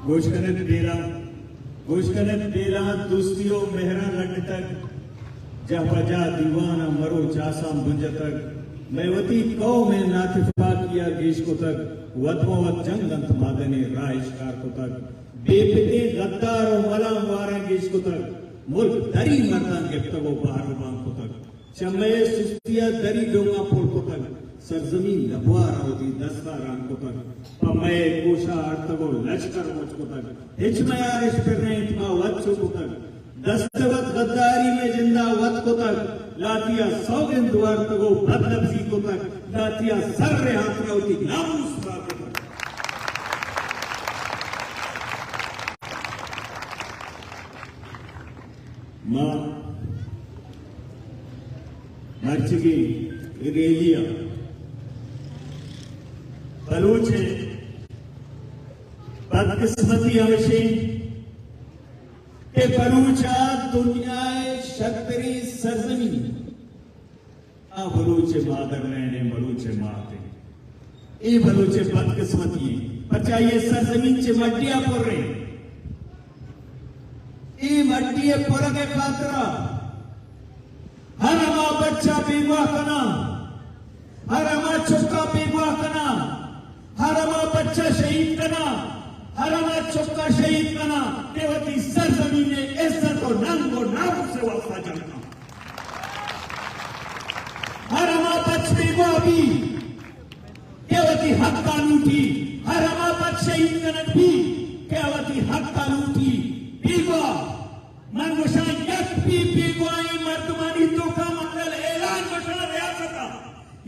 गोशकनत बेला दोस्तियों मेहरा लट तक जहा दीवाना मरो चासा मुंज तक मैं वती कौ में नातिफा किया गेश को तक वतमो वत जंग अंत मादने राइशकार को तक बेपिते गद्दार और मलाम वारा गेश को तक मुल्क दरी मर्दान गिफ्तगो बाहरुबान को तक चमे सुस्तिया दरी डोंगा पोल को तक सरजमीन नबुआ रावती दस्तारान को तक पमे कोशा अर्थगो लश्कर मुझ को तक हिचमयारिश फिरने इतमा वच्चो को तक दस्तवत गद्दारी में जिंदा वत को तक लातिया सौगन द्वार तगो बदनफसी को तक लातिया सर हाथ रावती नामूस को तक मां मर्चगी रेलिया बलूचे बदकिस्मती हमेशे के बलूचा दुनियाए शतरी सरजमीन आ बलूचे मादर रहने बलूचे माते ए बलूचे बदकिस्मती बच्चा ये सरजमीन चे मट्टिया पर रहे ए मट्टिए पर के खातरा हर मां बच्चा बेगुआ कना हर मां चुक्का बेगुआ कना हर मां बच्चा शहीद कना हर मां चुक्का शहीद कना केवती सरजमीन ने इज्जत और नंग और नाम से वास्ता जमना हर मां बच्चे बेगुआ भी केवती हक कानून थी हर मां बच्चा शहीद कना भी केवती हक कानून थी बेगुआ मनगुशा यक भी बेगुआई मर्दमानी तो का मतलब ऐलान मशा रियासत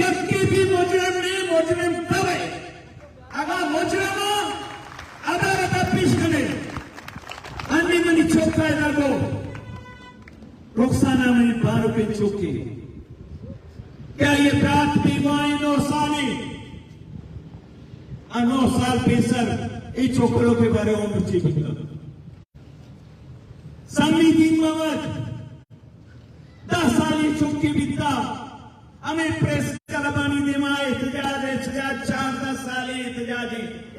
यक की भी मुजरिम ने मुजरिम तब है अगर मुजरिम अदालत पेश करे अन्य मनी चौका लागो रुखसाना में 12 रुपए चौके क्या ये रात बेगुआई 9 साल 9 साल पेसर ये छोकरों के बारे में बच्चे भी सामने दिन मवत 10 साल ये चौके बिता हमें प्रेस कलबानी दिमाए एहतजाज 4-10 साल एहतजाज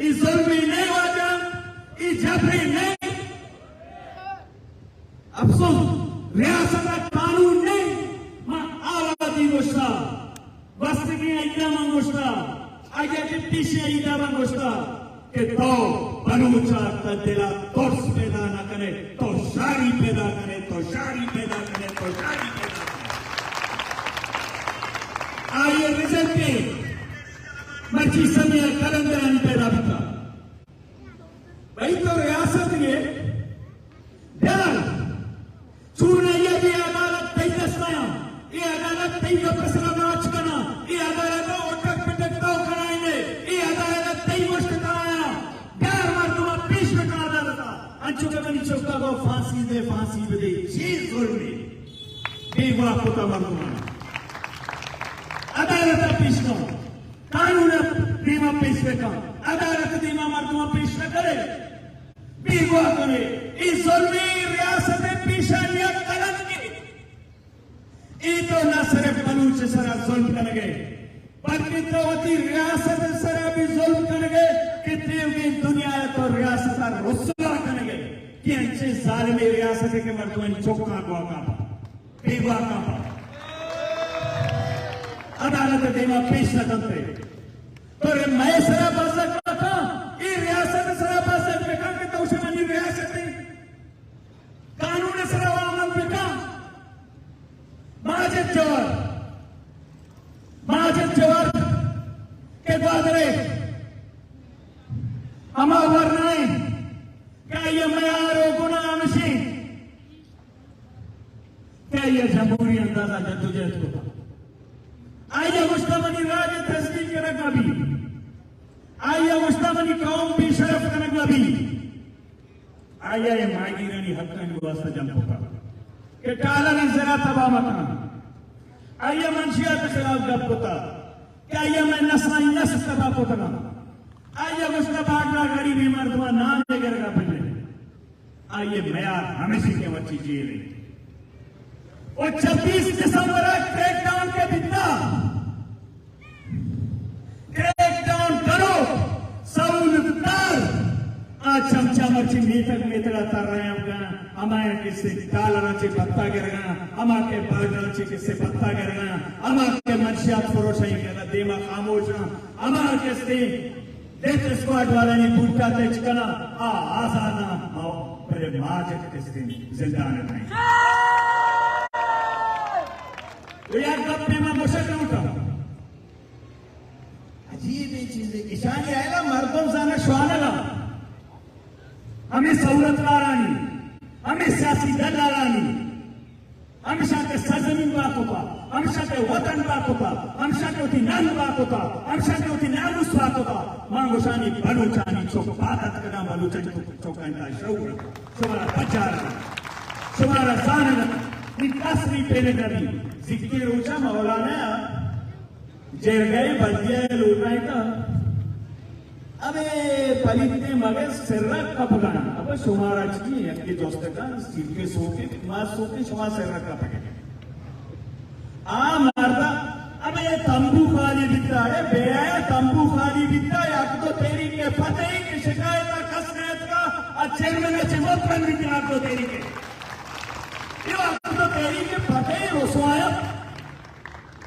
इस जुल्म नहीं वाजा इस जबरी नहीं अफसोस रियासत कानून नहीं मां आवादी गोश्ता वस्तगी आइदा मंगोश्ता आइदा डिप्टी से आइदा मंगोश्ता के तो बलूचा का दिला तोर्स पैदा न करे तो शारी पैदा करे तो शारी पैदा करे तो शारी पैदा करे आइए रिजल्ट के मर्जी समय कलंदरानी पैदा बिता भाई तो रियासत ये ध्यान चूना ये भी अदालत तय दस्ताया ये अदालत तय का फैसला मार्च करना ये अदालत ओटक पिटक तो कराएंगे ये अदालत तय मुश्त कराया ध्यान मर्दमा पेश में का अदालत अंचु के बनी चौका को फांसी दे चीज जुल्मी बेगुआ कोता मर्दमा अदालत पेश करो कानून दीमा पेश करो अदालत दीमा मर्दमा पेश न करे बेगुआ करे इस जुल्मी रियासत पेशानिया कलम की ये तो न सिर्फ बलूच सरा जुल्म करेंगे बल्कि तो वती रियासत सरा भी जुल्म करेंगे कितने भी दुनिया तो रियासत रुस्वा करेंगे कि अच्छे जालिम रियासत के मर्दमा चौका का बेगुआ का अदालत देवा पेश न करते तो मैं सरा बाजक का ये रियासत सरा बाजक बेका के तो उसे मनी रियासत कानून सरा अमल बेका माजिद जवार के बाद रे हम वरनाए क्या ये मयारो गुनाह नशी क्या ये जमहूरी अंदाजा जद्दोजहद को आइए मुश्तमनी राज तस्दीक करना भी आइए मुश्तमनी कौम भी शरफ करना भी आइए ये मागिरानी हक्का की वास्ता जम होगा कि काला ने जरा तबाह मकान आइए मंशिया के खिलाफ गप होता क्या ये मैं नस्ल तबाह होता आइए मुस्तफा का गरीब मर्दमा नाम लेकर का पहले आइए मयार हमेशा के बच्ची जेल और 26 दिसंबर क्रैकडाउन के बिता क्रैकडाउन करो सऊद तार आ चमचा मर्ची मीतक मीतरा तर रहे हैं हमारे किससे डालराचे पत्ता गिर गया हमारे बागराचे किससे पत्ता गिर गया हमारे मंशियात फरोशाई करना देमा खामोश हमारे किससे डेथ स्क्वाड वाले ने बूटा तेज करना आसाना पहले मार्च किससे जिंदा नहीं तो यार गप्पे में मुश्किल उठा अजीब ही चीज है ईशानी आएगा मर्दों जाना श्वानला हमें सहूलत लारानी हमें सियासी दल लारानी हमेशा के सरजमीन बात होता हमेशा के वतन बात होता हमेशा के उठी नाम बात होता हमेशा के उठी नामुस बात होता मांगोशानी बलूचानी चौक बात करना बलूचानी चौकांटा शौक तुम्हारा बचार तुम्हारा जान निकासरी पेले करी जिक्र ऊंचा मौलाना जेल गए बल्दिया लूटाई का अबे पलितने मगे सिर्रा कपगाना अब शुमारा चीज़ यक्ति दोस्त का सीधे सोके मार सोके शुमार सिर्रा कपगे मर्दा अबे तंबू खाली बिता है बेया तंबू खाली बिता या तो तेरी के पते ही की शिकायत का कसरत का अच्छे में चिमट बन भी आप तो तेरी के ये आप तो तेरी के पते ही रोसवाया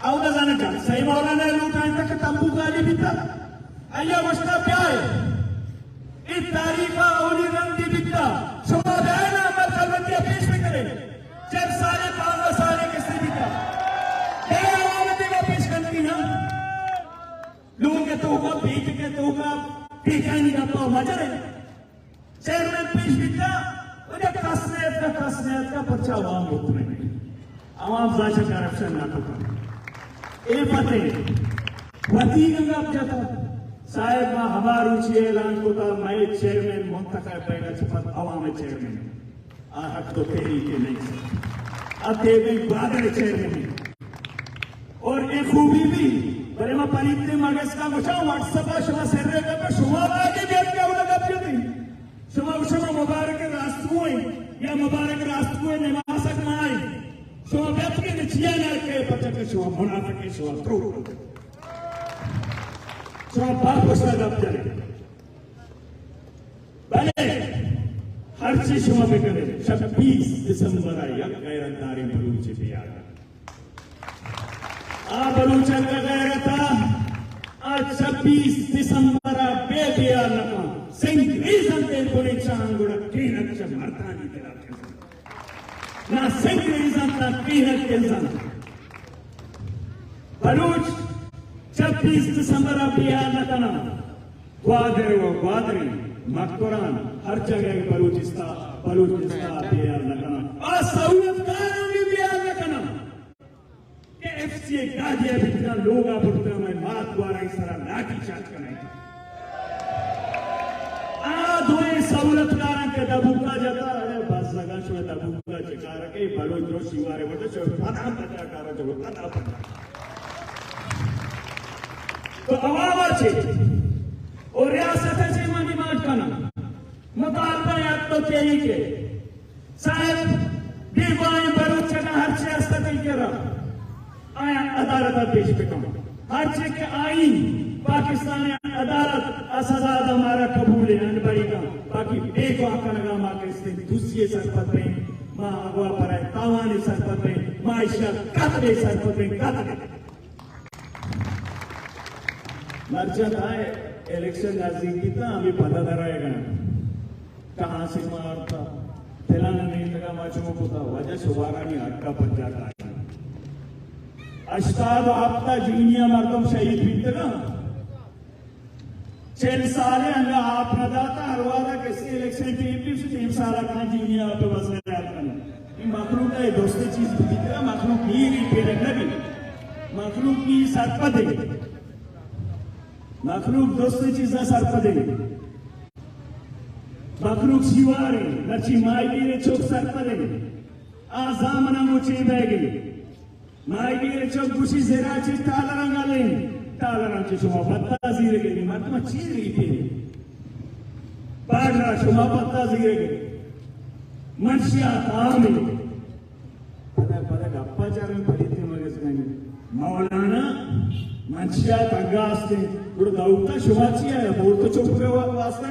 आउट जाने का सही मौलाना लूटाई तक तंबू खाली बिता अय्या मस्ता प्यार इस तारीखा ओली रंग दी बिकता शुमा बयाना अमर कलवतिया पेश में करे जब सारे 15 साले किसने बिकता आवामती का पेश करती ना लोगों के तो होगा पीठ के तो होगा पीछानी का पाव मजा है चेयरमैन पेश बिकता उन्हें कसनेत का पर्चा आवाम होता है आवाम जाशा करप्शन ना होता ए पते वती गंगा जाता साहेब मां हमार ऊंची ऐलान को था मैं चेयरमैन मुंतखब पैदा छपत अवाम चेयरमैन आ हक तो तेरी के नहीं से अब तेरे बादल चेयरमैन और एक खूबी भी बड़े मां पलितने मगस का मुझा व्हाट्सएप पर शुमा सर्वे का शुमा आगे बैठ के उन्हें कब थी शुमा मुबारक रास्तुए या मुबारक रास्तुए नमाज़क माई शुमा बैठ के निचिया ना के पता के शुमा मुनाफिक के शुमा तो बात पुछना जब चले भले हर चीज शुमा पे करे 26 दिसंबर या गैरतारी बलूच बियार बलूचन का गैरत आज 26 दिसंबर बेबियार लगा सिंह रीजन ते बोले चांगुड़ तीन अक्षर मर्दानी तेरा ना सिंह रीजन ना तीन अक्षर बलूच 26 दिसंबर बिहार न करना ग्वादरे वो ग्वादरी मकबरान हर जगह बलूचिस्तान बिहार न करना और सहूलत भी बिहार न करना के एफसीए गाजिया बिना लोग आप उठते हैं मात द्वारा इस तरह लाठी चार्ज करना दोए सहूलत के दबुका जाता अरे बस लगा शो दबुका चिकार के बलोच जो शिवारे बोलते शो पता पता करा जो पता पता तो अवावा छे और रियासत छे में डिमांड करना मुतालबा या तो चाहिए के साहब दीवान बरूच का हर चीज हस्तगत करा आया अदालत पेश पे कम हर चीज के आईन पाकिस्तान अदालत असजाद हमारा कबूल है अनबरी का बाकी देखो आका लगा मां के इस दूसरे सरपत में मां अगवा पर है तावानी सरपत में माइशा कतरे सरपत में कतरे मर्चत आए इलेक्शन नजदीक था अभी पता रहेगा कहां से मारता तेलाना नहीं लगा माचो होता वजह सुबारा नहीं हटका बन जाता है अश्ताद आपका जीनिया मर्दम शहीद बीते ना 6 साल अंगा आप न दाता हरवादा कैसे इलेक्शन टीम सारा कहां जीनिया पे बस करना ये मखलूक है दोस्ती चीज बीते मखलूक ही रिपेयर लगी मखलूक की सरपद है मखलूक दोस्ती चीज़ सरपदे मखलूक शिवारे नची मायगीरे चौक सरपदे आजामना मुचे बैगे मायगीरे चौक गुशी ज़राची तालरंगाले तालरंची शुमा पत्ता ज़ीरे के मतमा चीरी के बागरा शुमा पत्ता ज़ीरे के मंशिया तामी पता गप्पा चारे पढ़ते मगज़ नहीं मौलाना मंशिया तंगास्ते उड़ दाऊता शुमाची है बोल तो चुप के वास्ते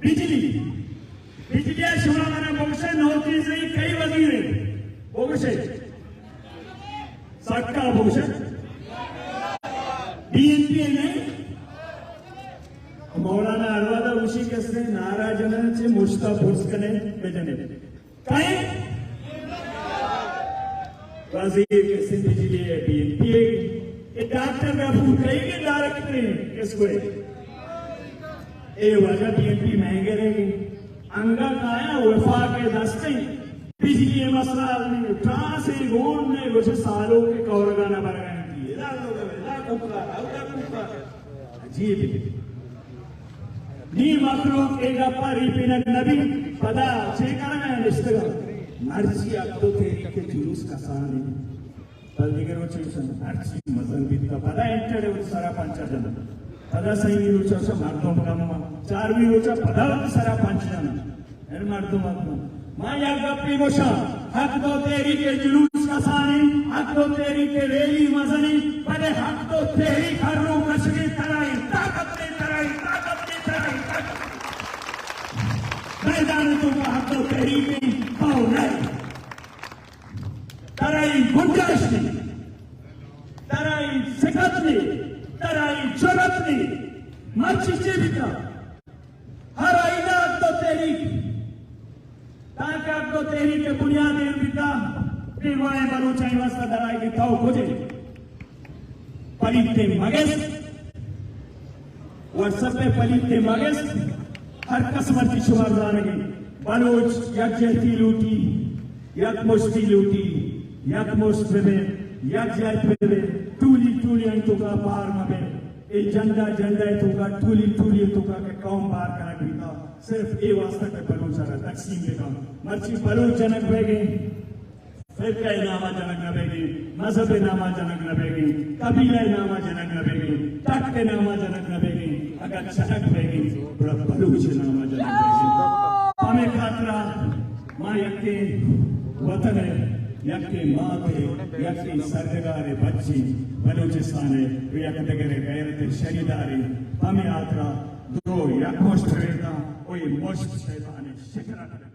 बिजली शिवा मना बोगशे नौकरी से कई वजीर बोगशे सक्का बोगशे बीएनपी नहीं मौलाना अरवादा उसी कैसे नाराजन से मुश्ताफुज कने बेजने कहीं वजीर कैसे बिजली है बीएनपी ये डॉक्टर का फूल कहीं के डायरेक्टर किसको ये वजह बीएनपी महंगे रहेगी अंगा काया वफा के दस्ते बिजली मसला ने ट्रांस गोन ने कुछ सालों के कौरगाना बरगान किए ला कुका अजीब नी मखलूक एक अपरी पिन नबी पदा चेकरना निष्ठगा मर्जी अब तो तेरी के जुलूस का साने पर दिगर वचन मर्जी मजन बिता पदा एंटर सारा पंचजन पदा सही रुचा मर्दों ब्रह्म चारवी रुचा पदा सारा पंचजन है मर्दों मां या गप्पी गोशा हक तो तेरी के जुलूस का सानी हक तो तेरी के रेली मजनी पदे हक तो तेरी खर्रो मशगी तराई ताकत मैदान तुमका हक तो तेरी के पाओ नहीं तराई गुंजाइश नहीं तराई सिकत नहीं तराई जरूरत नहीं मर्जी जीविका हर आईना तो तेरी ताकि तो तेरी के बुनियादी पिता निर्वाय बलूचाई वास्ता दराई की ताऊ खोजे पलिते मगेस व्हाट्सएप पे पलिते मगेस हर कसमत की शुमार जानेगी बलूच यक जहती लूटी यक मुश्ती लूटी यक मुश्त में यक जहत में टूली अंतुका पार में ए झंडा तुका टूली तुका के कौम पार करा बीता सिर्फ ए वास्ता के बलूच आ तकसीम के काम मर्ची बलूच जनक बेगे फिर का नामा जनक न बेगे मजहब नामा जनक न बेगे कबीला नामा जनक न बेगे तट के नामा जनक न बेगे अगर चनक बेगे बड़ा बलूच नामा जनक बेगे हमें खातरा मां यके वतन है यके माँ के यके सरगारे बच्ची बलूचिस्तान है यक दगरे गैरत शरीदारी हमें आतरा दो यक मुश्त रेता कोई मुश्त शैतान शिकरा